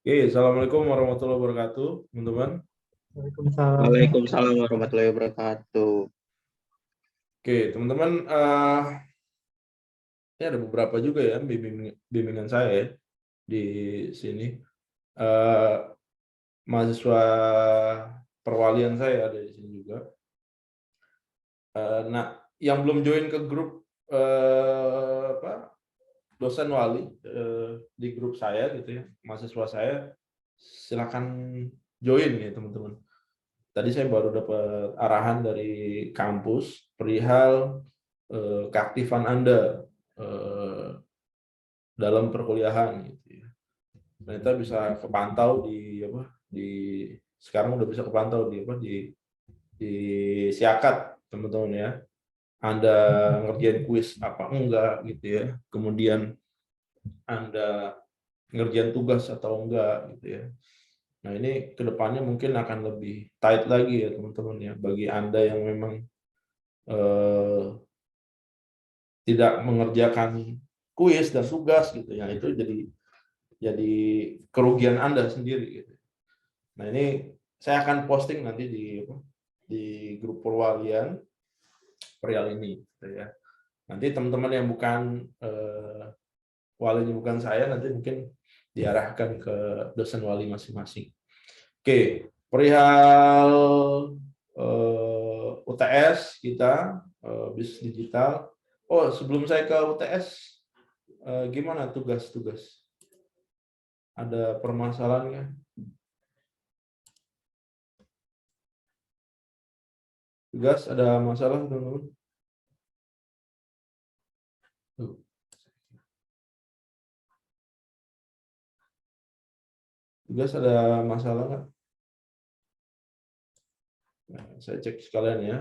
Oke, Assalamualaikum warahmatullahi wabarakatuh, teman-teman. Waalaikumsalam. Waalaikumsalam warahmatullahi wabarakatuh. Oke, teman-teman, ini ada beberapa juga ya bimbingan saya ya, di sini. Mahasiswa perwalian saya ada di sini juga. Nah, yang belum join ke grup dosen wali di grup saya gitu ya, mahasiswa saya, silakan join ya teman-teman. Tadi saya baru dapat arahan dari kampus perihal keaktifan Anda dalam perkuliahan gitu ya. Ternyata bisa kepantau di sekarang udah bisa kepantau di Siakat teman-teman ya. Anda ngerjain kuis apa enggak gitu ya. Kemudian Anda ngerjain tugas atau enggak gitu ya. Nah, ini kedepannya mungkin akan lebih tight lagi ya teman-teman ya, bagi Anda yang memang tidak mengerjakan kuis dan tugas gitu ya, itu jadi kerugian Anda sendiri gitu. Nah, ini saya akan posting nanti di grup perwalian perihal ini gitu ya. Nanti teman-teman yang bukan walinya bukan saya, nanti mungkin diarahkan ke dosen wali masing-masing. Oke, perihal UTS kita bisnis digital. Oh, sebelum saya ke UTS, gimana tugas-tugas? Ada permasalahan nggak? Tugas ada masalah, teman-teman? Tugas ada masalah nggak? Nah, saya cek sekalian ya.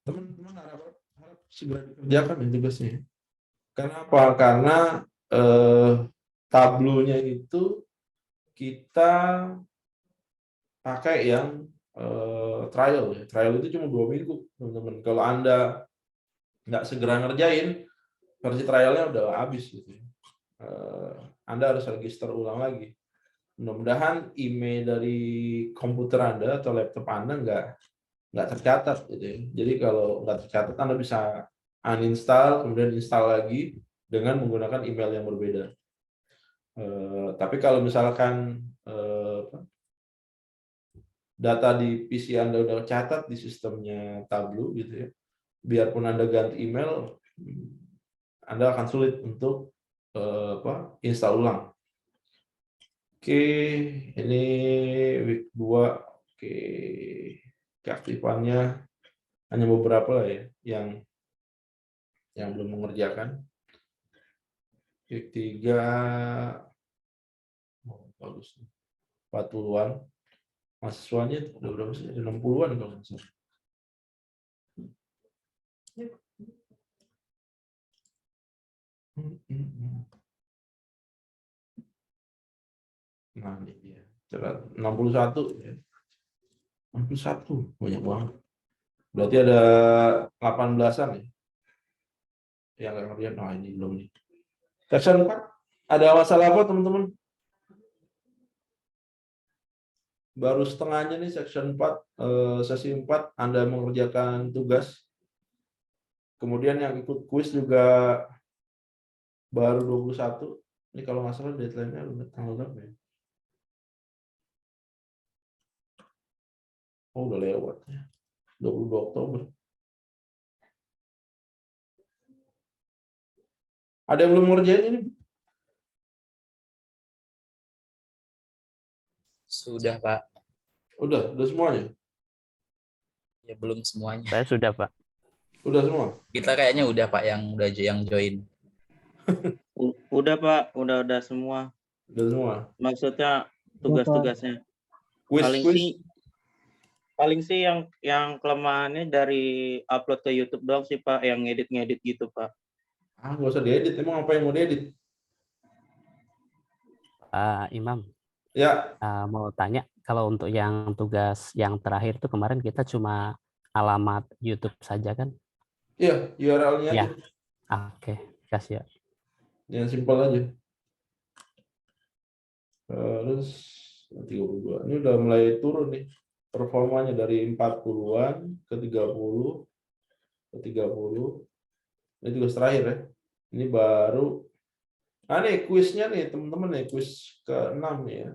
Teman-teman harap segera dikerjakan ya tugasnya. Kenapa? Karena tablonya itu kita pakai yang trial ya. Trial itu cuma 2 minggu, teman-teman. Kalau Anda nggak segera ngerjain, versi trialnya udah habis gitu. Anda harus register ulang lagi. Mudah-mudahan email dari komputer Anda atau laptop Anda nggak tercatat gitu ya. Jadi kalau nggak tercatat, Anda bisa uninstall kemudian install lagi dengan menggunakan email yang berbeda. Tapi kalau misalkan data di PC Anda udah catat di sistemnya Tableau gitu ya, biarpun Anda ganti email, Anda akan sulit untuk install ulang. Oke, ini week 2. Oke, keaktifannya hanya beberapa lah ya yang belum mengerjakan. Week 3 bagus. 40-an. Mahasiswanya udah berapa sih? 60-an kalau nggak salah. Nah, ini dia. 61 ya. 61, banyak banget. Berarti ada 18-an ya. Yang nggak ngerjain. Nah, ini belum nih. Section 4, ada masalah apa teman-teman? Baru setengahnya nih section 4, sesi 4 Anda mengerjakan tugas. Kemudian yang ikut kuis juga baru 21. Ini kalau nggak salah deadline-nya tanggal berapa ya? Oh, udah lewat ya. 22 Oktober. Ada yang belum ngerjain ini? Sudah, Pak. Udah semuanya? Ya belum semuanya. Saya sudah, Pak. Udah semua? Kita kayaknya udah, Pak, yang join. Udah Pak, udah semua. Udah semua. Maksudnya tugas-tugasnya. Kuis. Paling sih yang kelemahannya dari upload ke YouTube doang sih Pak, yang ngedit gitu Pak. Nggak usah diedit. Emang apa yang mau diedit? Imam, Ya. mau tanya, kalau untuk yang tugas yang terakhir itu kemarin kita cuma alamat YouTube saja kan? Iya, URL-nya Ya. aja. Oke, kasih ya. Yang simpel aja. Terus 32. Ini udah mulai turun nih performanya dari 40-an ke 30 ke 30. Ini tugas terakhir ya. Ini baru. Nah, nih kuisnya nih teman-teman nih, kuis ke-6 nih ya.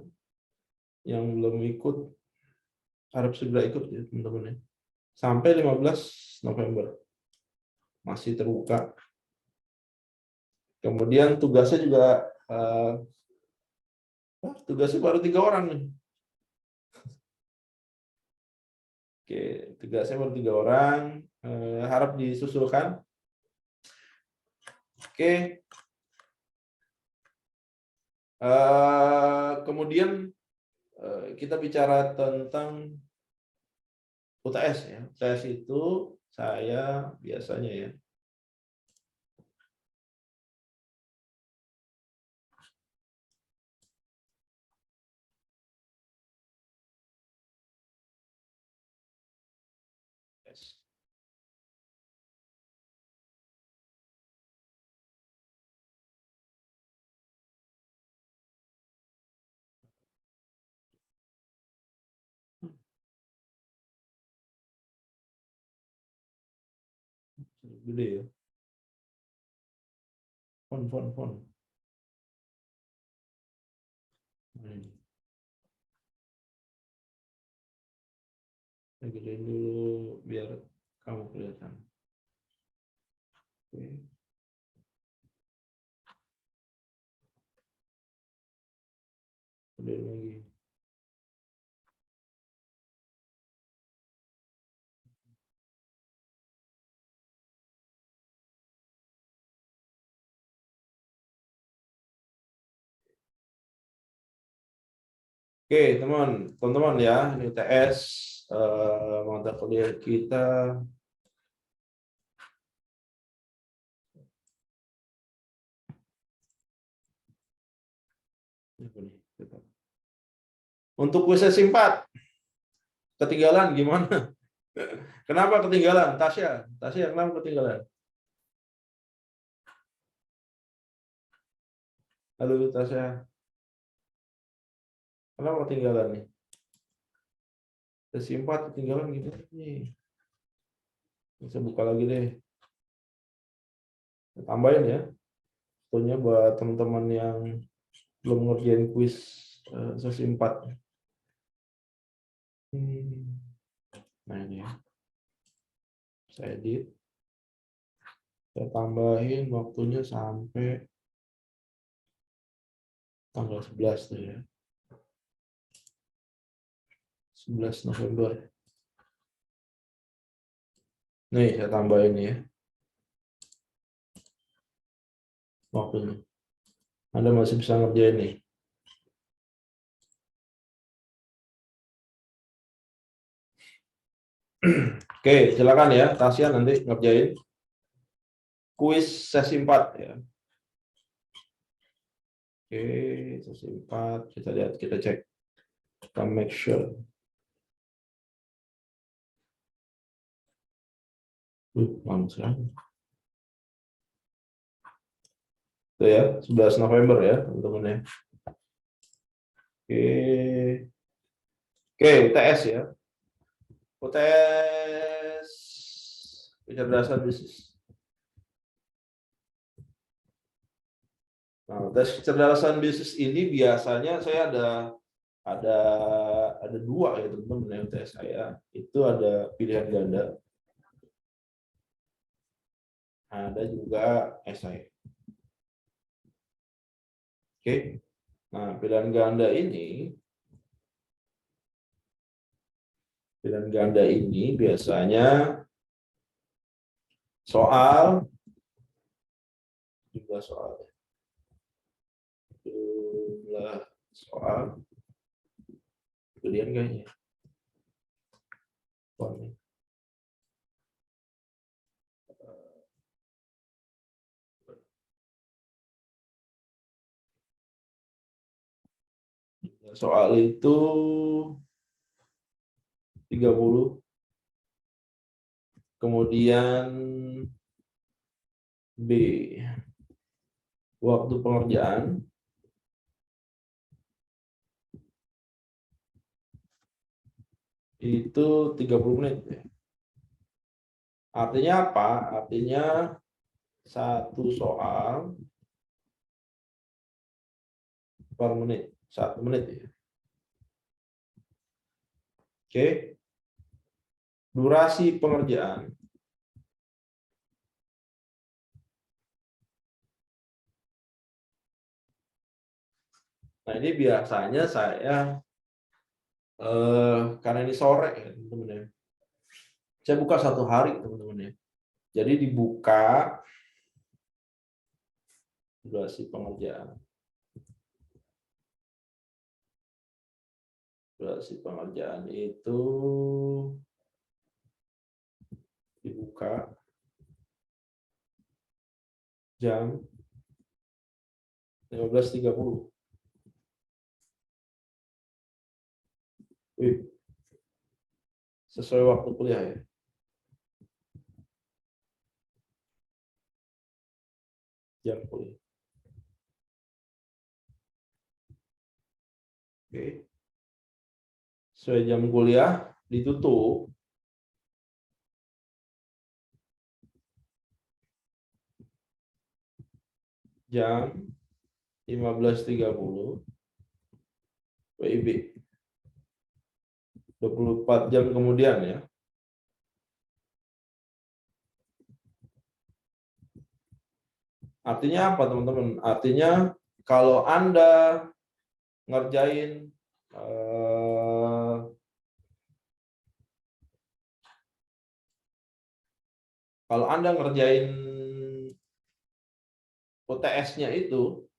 Yang belum ikut harap segera ikut ya teman-teman ya. Sampai 15 November. Masih terbuka. Kemudian tugasnya juga tugasnya baru 3 orang nih. Oke, tugasnya baru 3 orang. Harap disusulkan. Oke. Kemudian kita bicara tentang UTS ya. UTS itu saya biasanya ya. Gede ya. Font. Saya gedein dulu biar kamu kelihatan. Oke. Gedein lagi. Oke, teman-teman ya, ini UTS mata kuliah kita. Untuk kuis sesi 4, ketinggalan gimana? Kenapa ketinggalan? Tasya, kenapa ketinggalan? Halo Tasya, kenapa ketinggalan nih? Sesi 4 ketinggalan gimana nih? Bisa buka lagi deh. Tambahin ya. Tentunya buat teman-teman yang belum ngerjain kuis sesi 4. Nah ini ya. Saya edit. Saya tambahin waktunya sampai tanggal 11 tuh ya. 11 November. Nih, saya tambahin ya. Waktunya. Anda masih bisa ngerjain nih. Oke, silakan ya. Tasya nanti ngerjain kuis sesi 4 ya. Oke, sesi 4 kita lihat, kita cek. Kita make sure. Lama sekali. Itu ya, 11 November ya, teman-teman ya. Oke. Oke, UTS ya. UTS kecerdasan bisnis. Nah, tes kecerdasan bisnis ini biasanya saya ada 2 ya teman-teman yang tes saya. Itu ada pilihan ganda. Ada juga esai. Oke. Nah, pilihan ganda ini biasanya soal jumlah soal pilihan kayaknya. Soal itu 30. Kemudian B, waktu pengerjaan itu 30 menit. Artinya apa? Artinya satu soal per menit, 1 menit ya. Oke. Durasi pengerjaan nah ini biasanya saya karena ini sore ya teman-teman ya. Saya buka 1 hari teman-teman ya. Jadi dibuka durasi pengerjaan. Durasi pengerjaan itu dibuka jam 15.30. Sesuai waktu kuliah ya. Jam kuliah. Oke. Sesuai jam kuliah ditutup jam 15.30 WIB. 24 jam kemudian ya. Artinya apa teman-teman? Artinya kalau Anda ngerjain UTS-nya itu,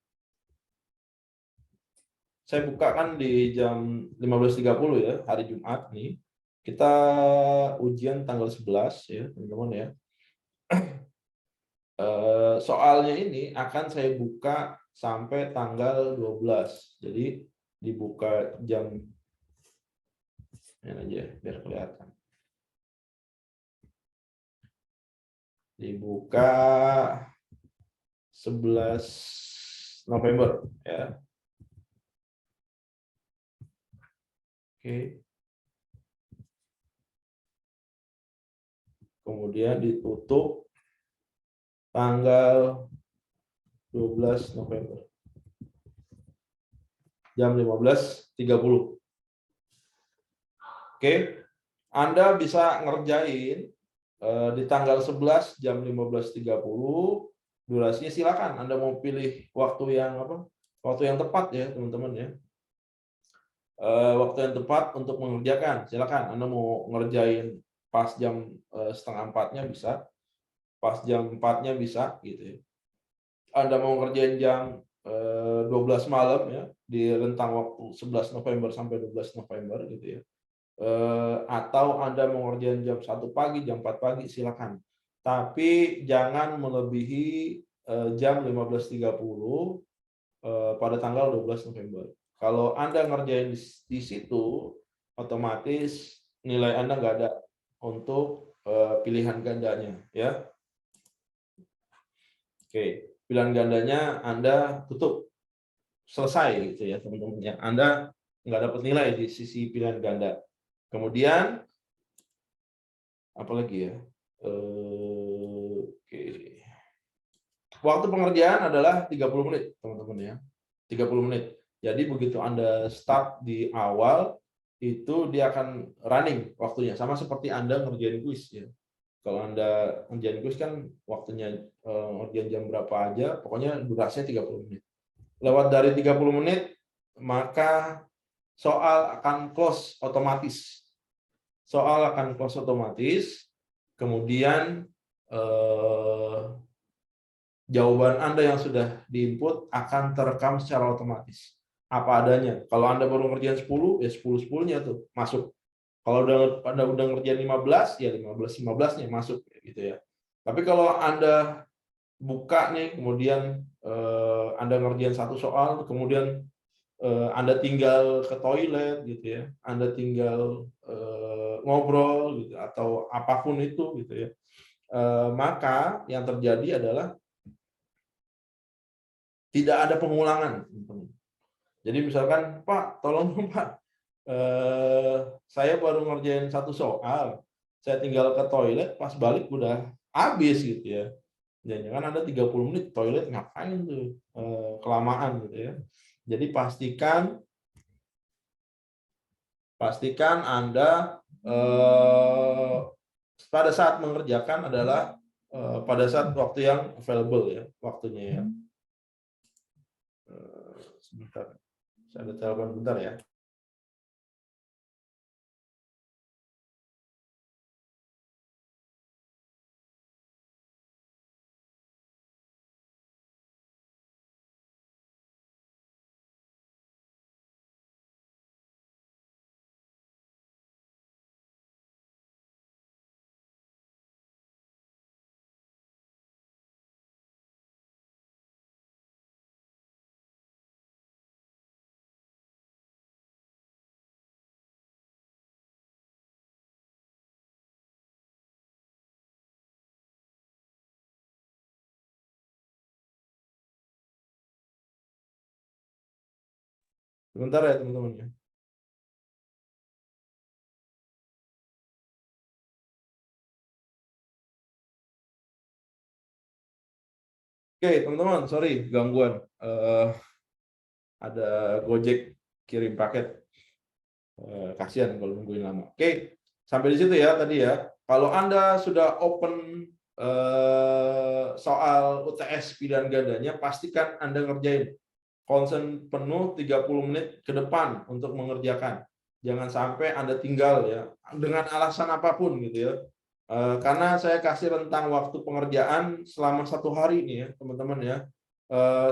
saya bukakan di jam 15.30 ya, hari Jumat nih. Kita ujian tanggal 11 ya, teman-teman ya. Soalnya ini akan saya buka sampai tanggal 12. Jadi dibuka jam ini aja biar kelihatan. Dibuka 11 November ya. Oke. Kemudian ditutup tanggal 12 November. Jam 15.30. Oke. Anda bisa ngerjain di tanggal 11 jam 15.30. Durasinya silakan. Anda mau pilih waktu yang apa? Waktu yang tepat ya, teman-teman ya. Waktu yang tepat untuk mengerjakan. Silakan. Anda mau ngerjain pas jam setengah 4-nya bisa, pas jam 4-nya bisa gitu ya. Anda mau ngerjain jam 12 malam ya, di rentang waktu 11 November sampai 12 November gitu ya. Atau Anda mau ngerjain jam 1 pagi, jam 4 pagi silakan. Tapi jangan melebihi jam 15.30 pada tanggal 12 November. Kalau Anda ngerjain di situ, otomatis nilai Anda nggak ada untuk pilihan gandanya, ya. Oke, pilihan gandanya Anda tutup, selesai gitu ya teman-teman. Ya, Anda nggak dapat nilai di sisi pilihan ganda. Kemudian apa lagi ya? Oke. Waktu pengerjaan adalah 30 menit, teman-teman ya. 30 menit. Jadi begitu Anda start di awal, itu dia akan running waktunya. Sama seperti Anda ngerjain kuis ya. Kalau Anda ngerjain kuis kan waktunya ngerjain jam berapa aja, pokoknya durasinya 30 menit. Lewat dari 30 menit, maka soal akan close otomatis. Soal akan close otomatis, kemudian jawaban Anda yang sudah diinput akan terekam secara otomatis. Apa adanya. Kalau Anda baru ngerjain 10, ya 10-10-nya tuh masuk. Kalau Anda udah ngerjain 15, ya 15-15-nya masuk gitu ya. Tapi kalau Anda buka nih, kemudian Anda ngerjain satu soal, kemudian Anda tinggal ke toilet gitu ya. Anda tinggal ngobrol gitu atau apapun itu gitu ya. Maka yang terjadi adalah tidak ada pengulangan. Jadi misalkan, Pak, tolong dong Pak, saya baru ngerjain satu soal, saya tinggal ke toilet, pas balik udah habis gitu ya. Jangan ada 30 menit toilet ngapain tuh, kelamaan gitu ya. Jadi pastikan Anda pada saat mengerjakan adalah pada saat waktu yang available ya, waktunya ya. Sebentar, saya ada telepon bentar ya. Sebentar ya teman-teman ya. Oke teman-teman, sorry gangguan. Ada Gojek kirim paket. Kasihan kalau nungguin lama. Oke, sampai di situ ya tadi ya. Kalau Anda sudah open soal UTS pilihan gandanya, pastikan Anda ngerjain. Konsen penuh 30 menit ke depan untuk mengerjakan. Jangan sampai Anda tinggal ya dengan alasan apapun gitu ya. Karena saya kasih rentang waktu pengerjaan selama 1 hari nih ya teman-teman ya.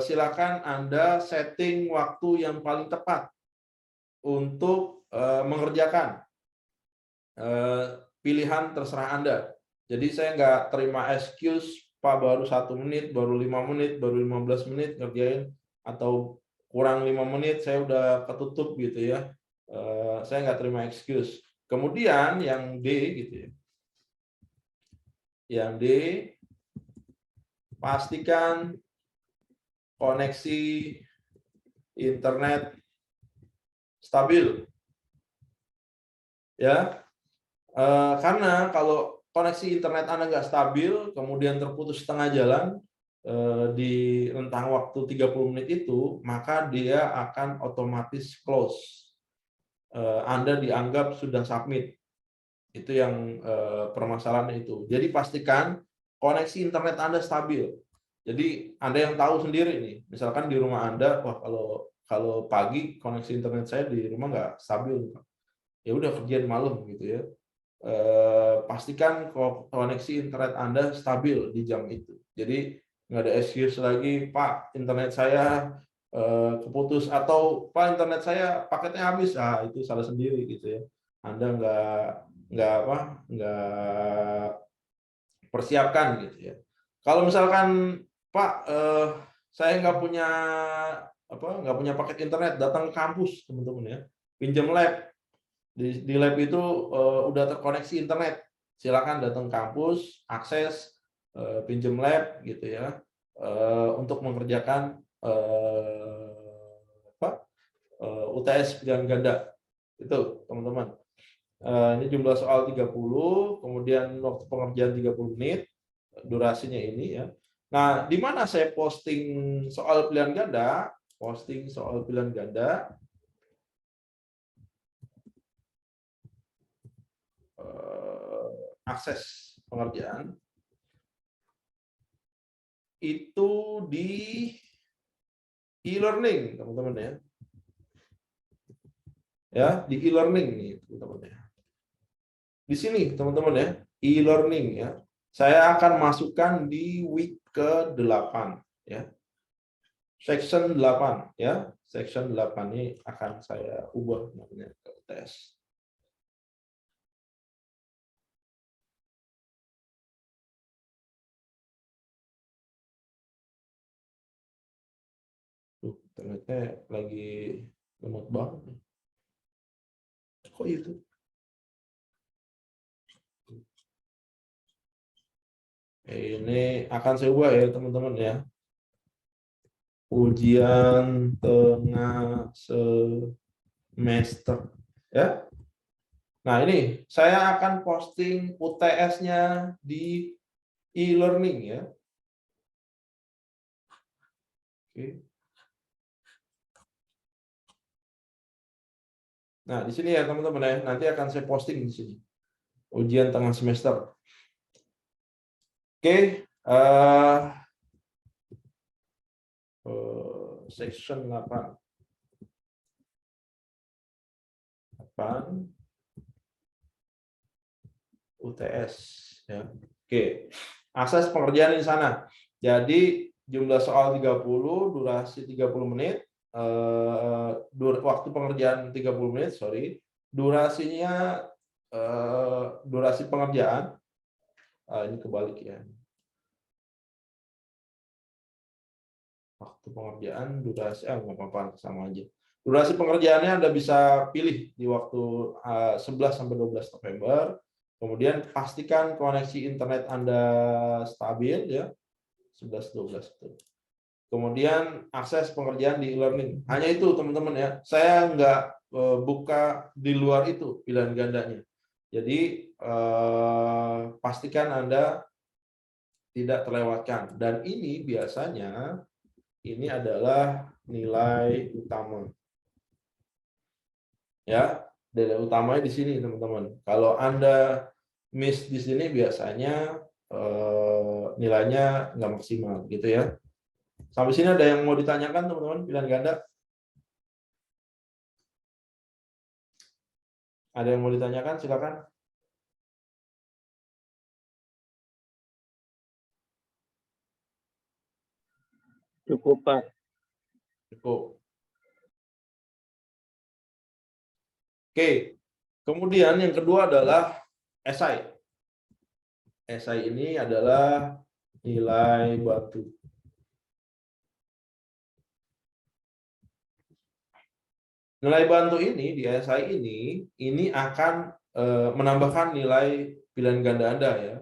Silakan Anda setting waktu yang paling tepat untuk mengerjakan pilihan terserah Anda. Jadi saya nggak terima excuse Pak baru 1 menit, baru 5 menit, baru 15 menit ngerjain, atau kurang 5 menit saya udah ketutup gitu ya. Saya nggak terima excuse. Kemudian yang D gitu ya. Yang D, pastikan koneksi internet stabil. Ya, karena kalau koneksi internet Anda nggak stabil, kemudian terputus setengah jalan di rentang waktu 30 menit itu, maka dia akan otomatis close. Anda dianggap sudah submit. Itu yang permasalahan itu. Jadi pastikan koneksi internet Anda stabil. Jadi Anda yang tahu sendiri nih, misalkan di rumah Anda, wah kalau pagi koneksi internet saya di rumah nggak stabil, ya udah kerjain malam gitu ya. Pastikan koneksi internet Anda stabil di jam itu. Jadi nggak ada excuse lagi, Pak, internet saya keputus, atau Pak, internet saya paketnya habis. Itu salah sendiri gitu ya. Anda nggak persiapkan gitu ya. Kalau misalkan Pak, saya nggak punya paket internet, datang ke kampus teman-teman ya, pinjam lab. Di lab itu udah terkoneksi internet, silakan datang ke kampus, akses, pinjam lab gitu ya, untuk mengerjakan UTS pilihan ganda itu teman-teman. Ini jumlah soal 30, kemudian waktu pengerjaan 30 menit, durasinya ini ya. Nah, di mana saya posting soal pilihan ganda? Posting soal pilihan ganda. Akses pengerjaan itu di e-learning teman-teman ya. Ya, di e-learning nih teman-teman ya. Di sini teman-teman ya, e-learning ya. Saya akan masukkan di week ke-8 ya. Section 8 ya. Section 8 ini akan saya ubah namanya ke tes. Internetnya lagi lemot banget. Kok itu? Ini akan saya ubah ya teman-teman ya. Ujian tengah semester ya. Nah, ini saya akan posting UTS-nya di e-learning ya. Oke. Nah, di sini ya teman-teman ya, nanti akan saya posting di sini. Ujian tengah semester. Oke, section 8. UTS ya. Oke. Akses pengerjaan di sana. Jadi jumlah soal 30, durasi 30 menit, waktu pengerjaan 30 menit, sorry. Durasinya durasi pengerjaan ini kebalik ya. Waktu pengerjaan, durasi nggak apa-apa, sama aja. Durasi pengerjaannya Anda bisa pilih di waktu 11 sampai 12 November. Kemudian pastikan koneksi internet Anda stabil ya. 11-12 itu. Kemudian akses pengerjaan di e-learning. Hanya itu teman-teman ya. Saya nggak buka di luar itu pilihan gandanya. Jadi pastikan Anda tidak terlewatkan. Dan ini biasanya ini adalah nilai utama. Ya, nilai utamanya di sini teman-teman. Kalau Anda miss di sini biasanya nilainya nggak maksimal gitu ya. Sampai sini ada yang mau ditanyakan teman-teman pilihan ganda? Ada yang mau ditanyakan? Silakan. Cukup, Pak. Cukup. Oke. Kemudian yang kedua adalah esai. Esai ini adalah nilai batu. Nilai bantu ini di esai ini akan menambahkan nilai pilihan ganda Anda ya.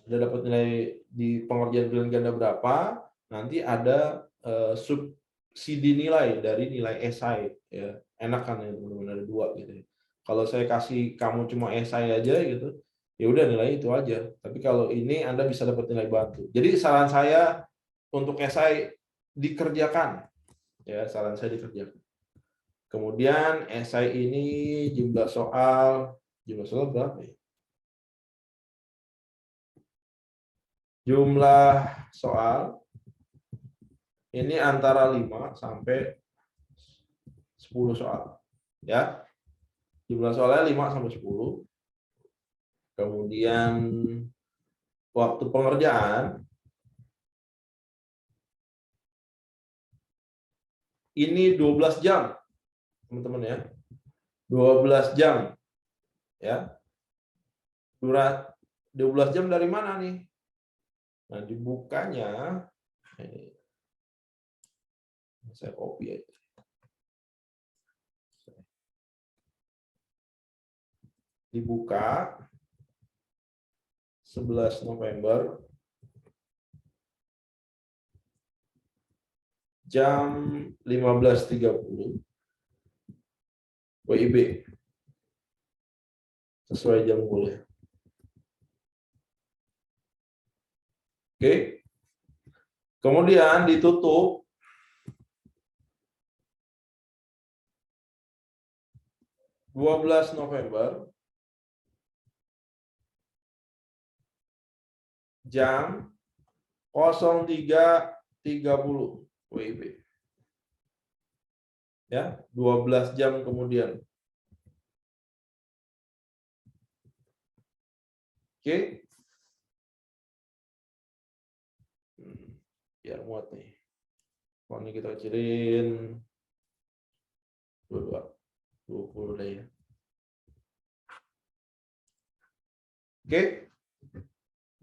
Anda dapat nilai di pengerjaan pilihan ganda berapa, nanti ada subsidi nilai dari nilai esai ya. Enak kan ya teman-teman, ada 2 gitu ya. Kalau saya kasih kamu cuma esai aja gitu, ya udah nilai itu aja. Tapi kalau ini Anda bisa dapat nilai bantu. Jadi saran saya untuk esai dikerjakan. Ya, saran saya dikerjakan. Kemudian esai ini jumlah soal berapa ya? Jumlah soal ini antara 5 sampai 10 soal. Ya. Jumlah soalnya 5 sampai 10. Kemudian waktu pengerjaan ini 12 jam. Teman-teman ya. 12 jam. Ya. 12 jam dari mana nih? Nah, dibukanya saya copy aja. Dibuka 11 November jam 15.30 WIB sesuai jam kuliah. Oke. Kemudian ditutup November jam 03.30 WIB. Ya, 12 jam kemudian. Oke. Biar muat nih. Ini kita kecilin 20 deh ya. Oke.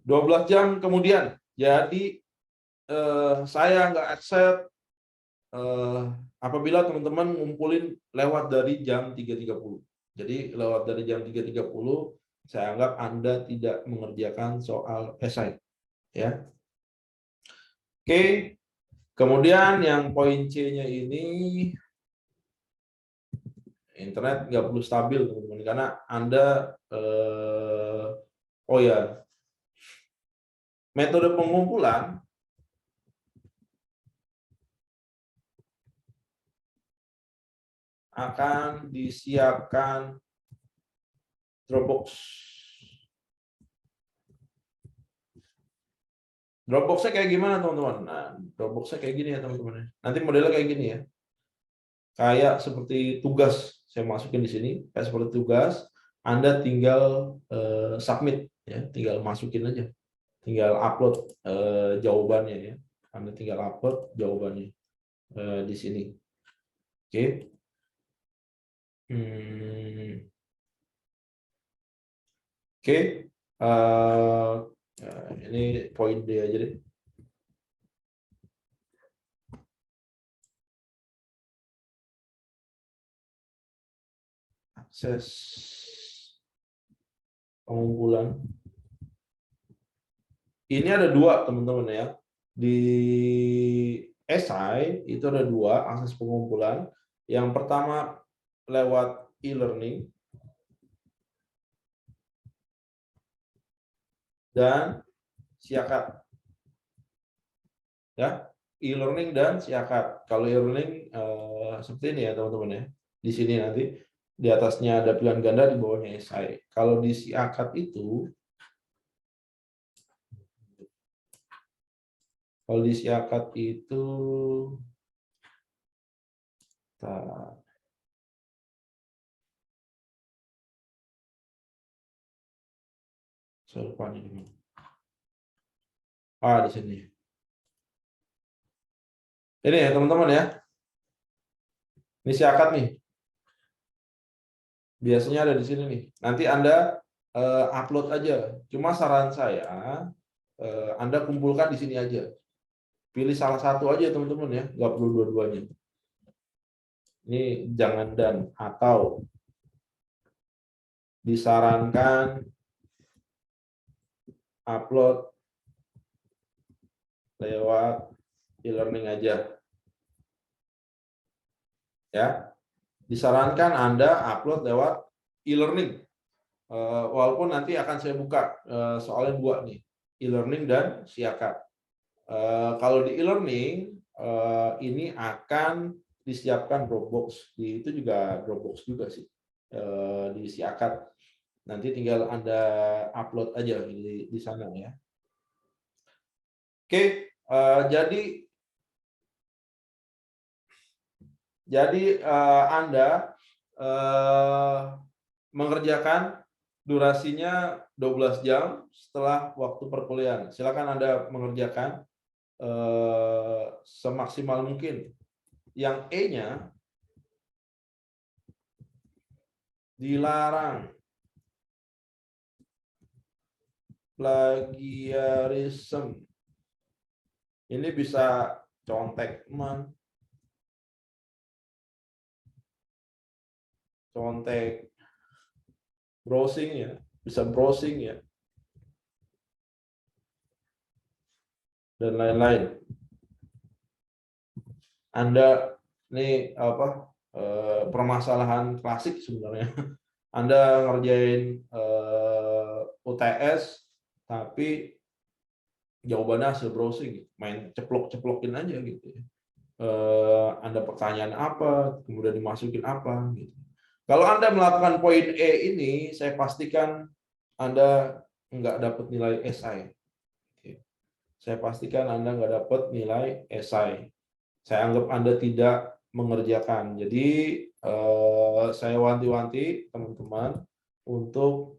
12 jam kemudian. Jadi saya nggak accept apabila teman-teman ngumpulin lewat dari jam 3.30. Jadi lewat dari jam 3.30 saya anggap Anda tidak mengerjakan soal esai. ya. Oke. Kemudian yang poin C-nya ini internet nggak perlu stabil teman-teman, karena Anda oh ya, metode pengumpulan akan disiapkan Dropbox. Dropbox-nya kayak gimana teman-teman? Nah, Dropbox-nya kayak gini ya teman-teman. Nanti modelnya kayak gini ya. Kayak seperti tugas, saya masukin di sini. Kayak seperti tugas, Anda tinggal submit, ya, tinggal masukin aja. Tinggal upload jawabannya ya. Anda tinggal upload jawabannya di sini. Oke. Oke. Ini poin D aja deh. Akses pengumpulan. Ini ada dua teman-teman ya. Di SI itu ada dua akses pengumpulan. Yang pertama lewat e-learning dan siakat. Ya, e-learning dan siakat. Kalau e-learning seperti ini ya teman-teman ya. Di sini nanti di atasnya ada pilihan ganda, di bawahnya SI. Kalau di siakat itu, saya lupa nih. Di sini. Ini ya teman-teman ya. Ini siakat nih. Biasanya ada di sini nih. Nanti Anda upload aja. Cuma saran saya Anda kumpulkan di sini aja. Pilih salah satu aja teman-teman ya, nggak perlu dua-duanya. Ini jangan dan atau disarankan upload lewat e-learning aja. Ya. Disarankan Anda upload lewat e-learning. Walaupun nanti akan saya buka soalnya dua nih, e-learning dan siakat. Kalau di e-learning ini akan disiapkan Dropbox. Itu juga Dropbox juga sih. Di siakat nanti tinggal Anda upload aja di sana ya. Oke, jadi Anda mengerjakan durasinya 12 jam setelah waktu perkuliahan. Silakan Anda mengerjakan semaksimal mungkin. Yang E-nya dilarang plagiarisme. Ini bisa contek teman, contek browsing ya, bisa browsing ya, dan lain-lain. Anda ini permasalahan klasik sebenarnya. Anda ngerjain UTS tapi jawabannya hasil browsing, main ceplok-ceplokin aja gitu ya. Anda pertanyaan apa, kemudian dimasukin apa gitu. Kalau Anda melakukan poin E ini, saya pastikan Anda nggak dapat nilai SI. Saya pastikan Anda nggak dapat nilai SI. Saya anggap Anda tidak mengerjakan. Jadi saya wanti-wanti teman-teman untuk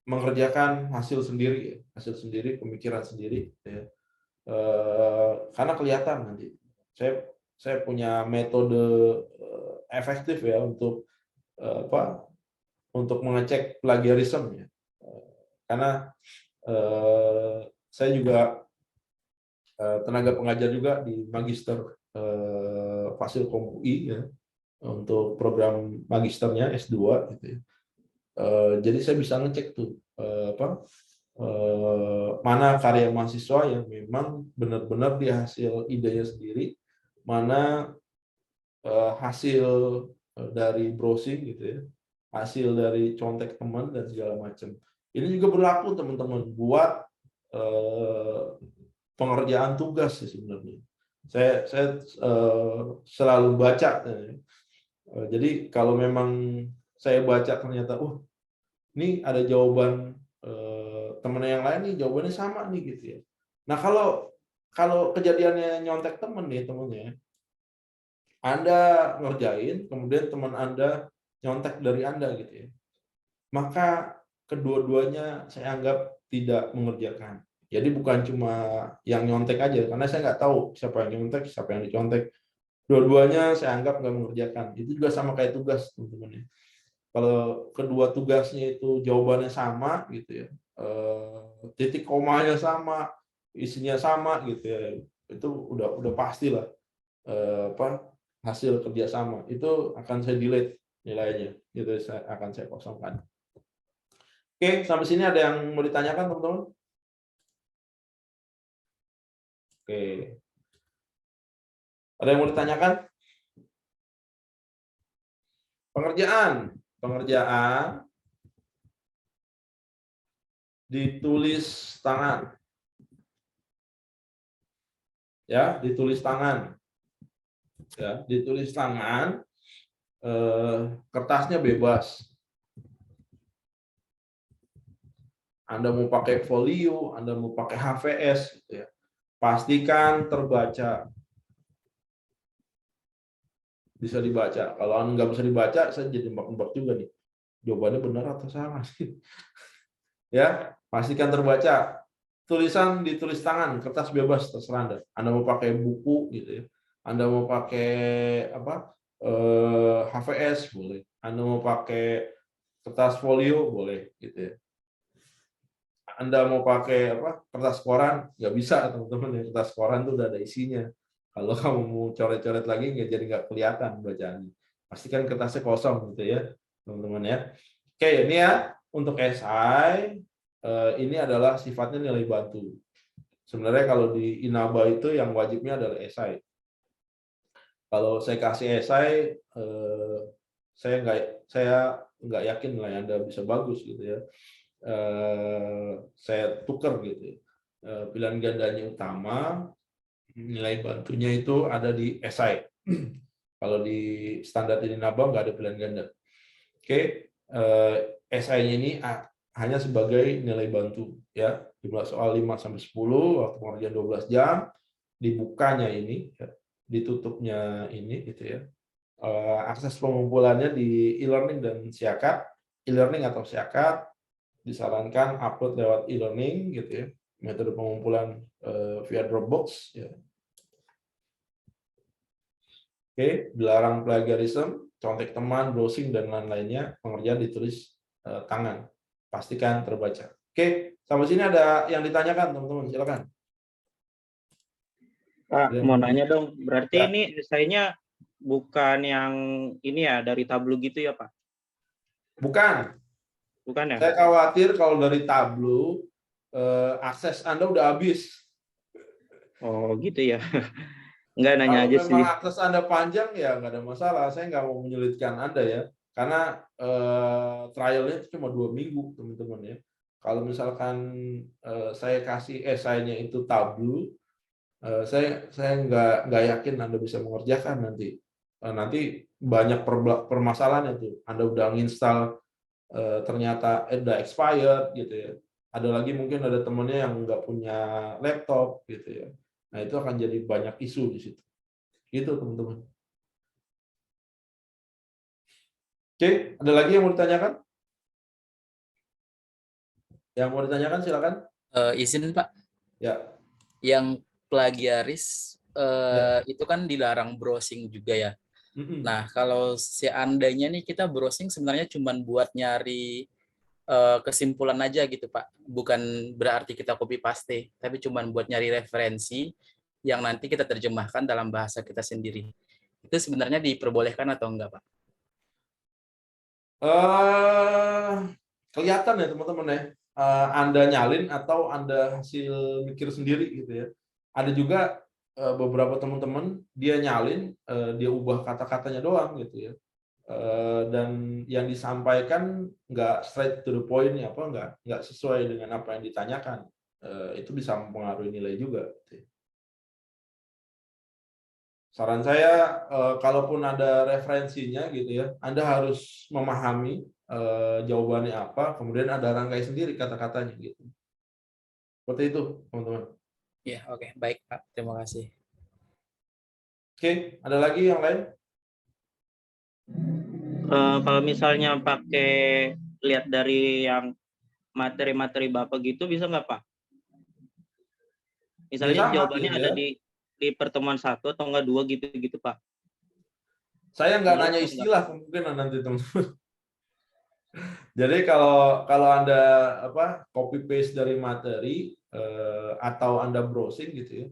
mengerjakan hasil sendiri, pemikiran sendiri, ya. Karena kelihatan nanti. Saya punya metode efektif ya untuk untuk mengecek plagiarisme ya. Karena saya juga tenaga pengajar juga di Magister Fasilkom UI ya, untuk program magisternya S2 gitu ya. Jadi saya bisa ngecek tuh mana karya mahasiswa yang memang benar-benar dia hasil idenya sendiri, mana hasil dari browsing gitu ya, hasil dari contek teman dan segala macam. Ini juga berlaku teman-teman buat pengerjaan tugas sih sebenarnya. Saya selalu baca. Jadi kalau memang saya baca ternyata, ini ada jawaban teman yang lain nih, jawabannya sama nih gitu ya. Nah kalau kejadiannya nyontek teman nih temennya, Anda ngerjain, kemudian teman Anda nyontek dari Anda gitu ya, maka kedua-duanya saya anggap tidak mengerjakan. Jadi bukan cuma yang nyontek aja, karena saya nggak tahu siapa yang nyontek, siapa yang dicontek. Dua-duanya saya anggap nggak mengerjakan. Itu juga sama kayak tugas, teman-teman ya. Kalau kedua tugasnya itu jawabannya sama gitu ya, titik komanya sama, isinya sama gitu ya, itu udah pastilah hasil kerja sama. Itu akan saya delete nilainya, gitu akan saya kosongkan. Oke, sampai sini ada yang mau ditanyakan teman-teman? Oke, ada yang mau ditanyakan? Pengerjaan ditulis tangan, ya, ditulis tangan, ya, ditulis tangan, kertasnya bebas. Anda mau pakai folio, Anda mau pakai HVS, gitu ya, pastikan terbaca, bisa dibaca. Kalau Anda nggak bisa dibaca, saya jadi nebak-nebak juga nih, jawabannya benar atau salah sih. Ya, pastikan terbaca. Tulisan ditulis tangan, kertas bebas terserah Anda. Anda mau pakai buku gitu ya. Anda mau pakai apa? HVS boleh. Anda mau pakai kertas folio boleh gitu ya. Anda mau pakai apa? Kertas koran nggak bisa teman-teman ya. Kertas koran tuh udah ada isinya. Kalau kamu mau coret-coret lagi nggak kelihatan bacaannya. Pastikan kertasnya kosong gitu ya, teman-teman ya. Oke, ini ya untuk esai. Ini adalah sifatnya nilai bantu. Sebenarnya kalau di Inaba itu yang wajibnya adalah esai. Kalau saya kasih esai, saya nggak yakin nilai Anda bisa bagus gitu ya. Saya tukar gitu. Pilihan gandanya utama, nilai bantunya itu ada di esai. Kalau di standar di Inaba nggak ada pilihan ganda. Oke, esainya ini hanya sebagai nilai bantu ya, jumlah soal 5 sampai 10, waktu pengerjaan 12 jam, dibukanya ini ya, ditutupnya ini gitu ya. Akses pengumpulannya di e-learning dan Siakat, e-learning atau Siakat disarankan upload lewat e-learning gitu ya. Metode pengumpulan via Dropbox ya. Oke, dilarang plagiarisme, contek teman, browsing dan lain-lainnya, pengerjaan ditulis tangan. Pastikan terbaca. Oke, sampai sini ada yang ditanyakan, teman-teman. Silakan. Pak, mau nanya dong. Berarti Ya. ini esainya bukan yang ini ya dari Tableau gitu ya, Pak? Bukan. Bukan ya? Saya khawatir kalau dari Tableau akses Anda udah habis. Oh, gitu ya. Enggak nanya Kalau aja memang sih. akses Anda panjang ya nggak ada masalah. Saya nggak mau menyulitkan Anda ya, karena trialnya itu cuma 2 minggu, teman-teman ya. Kalau misalkan saya kasih esainya itu Tableau, saya nggak yakin Anda bisa mengerjakan nanti. Nanti banyak permasalahan itu. Anda udah nginstal ternyata udah expired gitu ya. Ada lagi mungkin ada temennya yang nggak punya laptop gitu ya. Nah itu akan jadi banyak isu di situ. Gitu teman-teman. Oke, ada lagi yang mau ditanyakan? Yang mau ditanyakan silakan. Izin Pak, Ya. yang plagiaris Ya. itu kan dilarang browsing juga ya. Mm-mm. Nah, kalau seandainya nih kita browsing sebenarnya cuma buat nyari kesimpulan aja gitu Pak. Bukan berarti kita copy paste, tapi cuma buat nyari referensi yang nanti kita terjemahkan dalam bahasa kita sendiri. Itu sebenarnya diperbolehkan atau enggak Pak? Kelihatan ya teman-teman ya. Anda nyalin atau Anda hasil mikir sendiri gitu ya. Ada juga beberapa teman-teman dia nyalin, dia ubah kata-katanya doang gitu ya. Dan yang disampaikan nggak straight to the point, nggak sesuai dengan apa yang ditanyakan. Itu bisa mempengaruhi nilai juga. Gitu ya. Saran saya, kalaupun ada referensinya gitu ya, Anda harus memahami jawabannya apa, kemudian ada rangkai sendiri kata-katanya gitu. Seperti itu, teman-teman. Ya, oke. Baik, Pak. Terima kasih. Oke, ada lagi yang lain? Kalau misalnya pakai lihat dari yang materi-materi Bapak gitu bisa nggak Pak? Misalnya Sama, jawabannya gitu ada ya. di pertemuan 1 atau enggak 2 gitu Pak. Saya nggak Boleh nanya atau enggak? istilah kemungkinan nanti, teman-teman. Jadi kalau Anda copy paste dari materi atau Anda browsing gitu ya,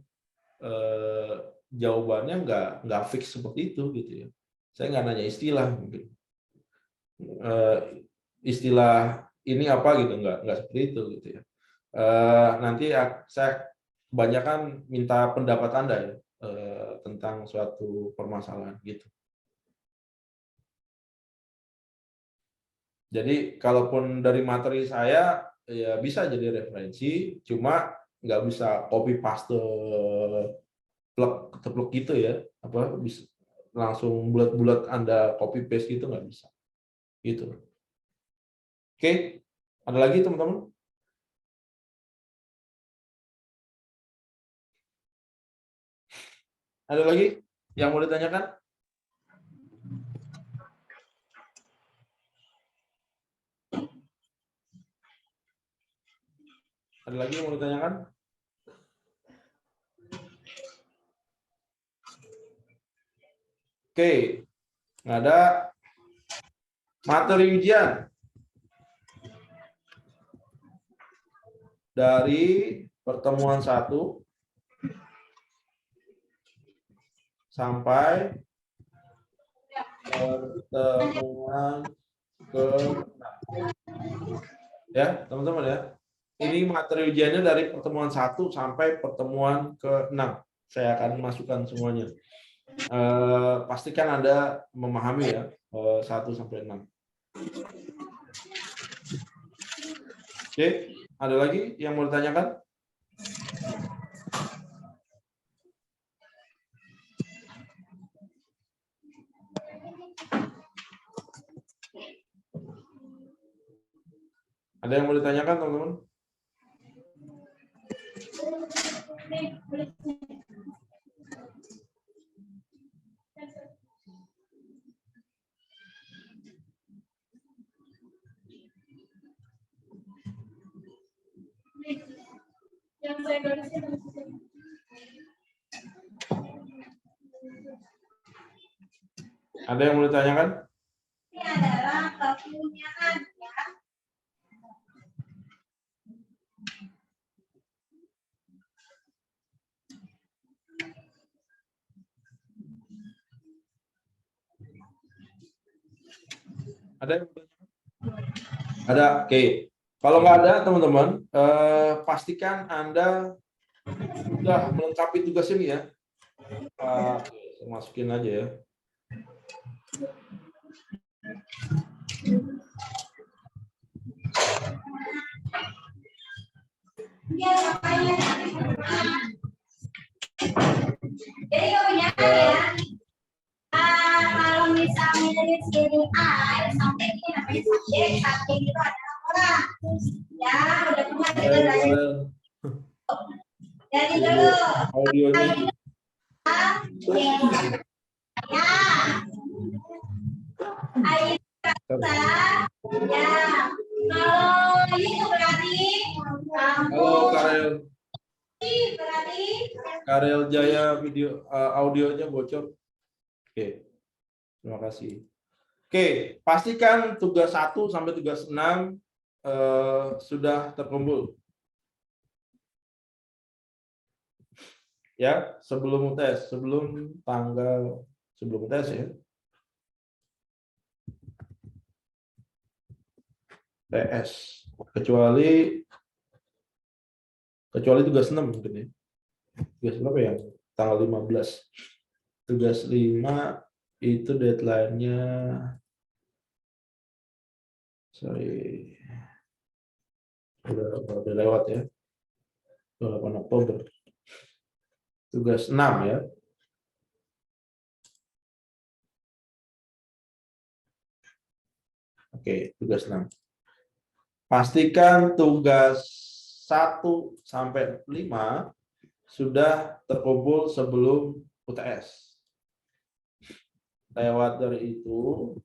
jawabannya nggak fix seperti itu gitu ya. Saya nggak nanya istilah mungkin. Istilah ini apa gitu, nggak seperti itu gitu ya. Nanti saya kebanyakan minta pendapat Anda ya tentang suatu permasalahan gitu. Jadi kalaupun dari materi saya ya bisa jadi referensi, cuma nggak bisa copy paste plek gitu ya, bisa langsung bulat-bulat Anda copy paste gitu nggak bisa. Gitu. Oke, ada lagi teman-teman? Ada lagi yang mau ditanyakan? Ada lagi yang mau ditanyakan? Oke, nggak ada. Materi ujian dari pertemuan 1 sampai pertemuan ke-6. Ya, teman-teman ya. Ini materi ujiannya dari pertemuan 1 sampai pertemuan ke-6. Saya akan masukkan semuanya. Pastikan Anda memahami ya 1 sampai 6. Oke, ada lagi yang mau ditanyakan? Ada yang mau ditanyakan, teman-teman? Ada yang mau ditanyakan? Ini adalah kepunyaan ya. Ada yang mau ditanyakan? Ada, oke. Kalau nggak ada, teman-teman, pastikan Anda sudah melengkapi tugas ini ya. Saya masukin aja ya. Jadi kepunyaan ya. Kalau misalnya dari sini A sampai ini namanya subjek itu adalah orang. Ya, udah pernah kita belajar. Jadi dulu. Audionya. Ya. Ayo kita. Ya. Kalau itu berarti. Halo Karel. Berarti. Karel Jaya video audionya bocor. Oke. Terima kasih. Oke, pastikan tugas 1 sampai tugas 6 sudah terkumpul. Ya, sebelum tes ya. TS. Kecuali tugas 6 mungkin ya. Tugas berapa ya? Tanggal 15. Tugas 5 itu deadline-nya, sorry, udah lewat ya. 8 Oktober. Tugas 6 ya. Oke, tugas 6. Pastikan tugas 1 sampai 5 sudah terkumpul sebelum UTS. Lewat dari itu,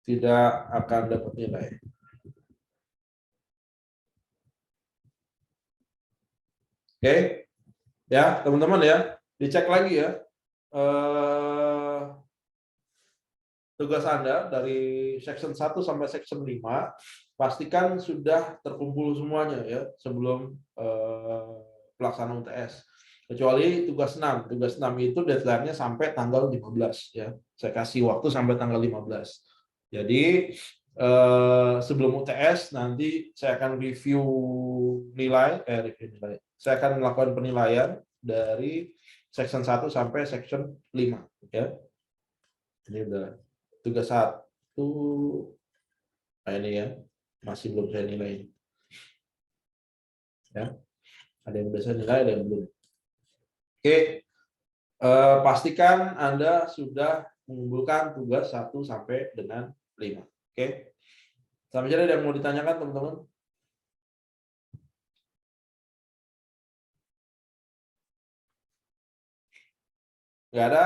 tidak akan dapat nilai. Oke, ya teman-teman ya, dicek lagi ya. Tugas Anda dari section 1 sampai section 5, pastikan sudah terkumpul semuanya ya sebelum pelaksanaan UTS. Kecuali tugas 6. Tugas 6 itu deadline-nya sampai tanggal 15 ya. Saya kasih waktu sampai tanggal 15. Jadi sebelum UTS nanti saya akan review nilai. Saya akan melakukan penilaian dari section 1 sampai section 5 ya. Ini udah tugas 1. Nah ini ya, masih belum saya nilai. Ya. Ada yang udah saya nilai, ada yang belum. Oke. Pastikan Anda sudah mengumpulkan tugas 1 sampai dengan 5. Oke. Sampai jadi ada yang mau ditanyakan teman-teman? Nggak ada?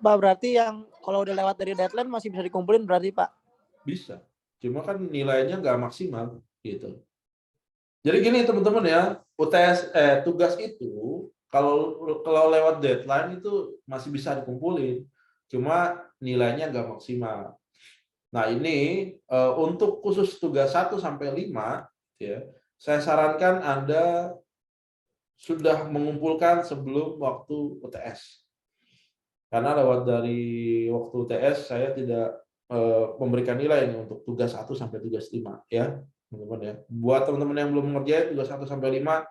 Pak, berarti yang kalau udah lewat dari deadline masih bisa dikumpulin berarti, Pak? Bisa. Cuma kan nilainya nggak maksimal gitu. Jadi gini teman-teman ya, UTS tugas itu kalau lewat deadline itu masih bisa dikumpulin. Cuma nilainya nggak maksimal. Nah, ini untuk khusus tugas 1 sampai 5 ya, saya sarankan Anda sudah mengumpulkan sebelum waktu UTS. Karena lewat dari waktu UTS saya tidak memberikan nilai ini untuk tugas 1 sampai tugas 5 ya, teman-teman ya. Buat teman-teman yang belum mengerjakan tugas 1 sampai 5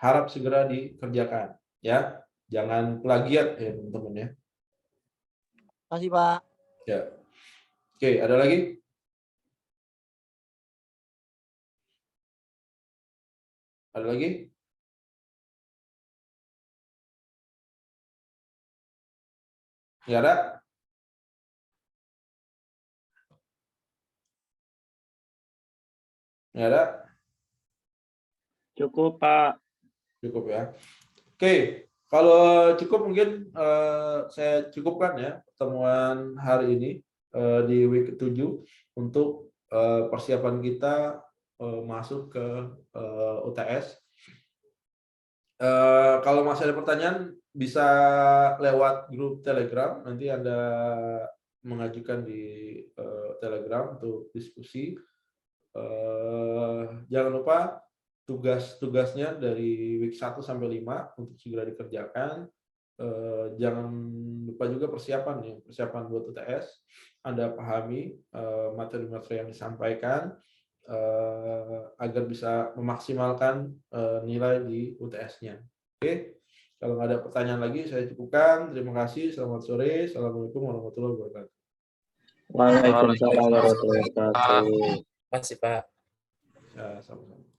harap segera dikerjakan ya. Jangan plagiat ya, teman-teman ya. Terima kasih, Pak. Ya. Oke, ada lagi? Ada lagi? Nggak ada? Nggak ada? Cukup, Pak. Cukup ya. Oke, kalau cukup mungkin saya cukupkan ya pertemuan hari ini di week ke-7 untuk persiapan kita masuk ke UTS. Kalau masih ada pertanyaan bisa lewat grup Telegram, nanti Anda mengajukan di Telegram untuk diskusi. Jangan lupa tugas-tugasnya dari week 1 sampai 5 untuk segera dikerjakan. Jangan lupa juga persiapan buat UTS. Anda pahami materi-materi yang disampaikan agar bisa memaksimalkan nilai di UTS-nya. Oke, kalau nggak ada pertanyaan lagi, saya cukupkan. Terima kasih. Selamat sore. Assalamualaikum warahmatullahi wabarakatuh. Waalaikumsalam warahmatullahi wabarakatuh. Terima kasih, Pak. Ya, sama-sama.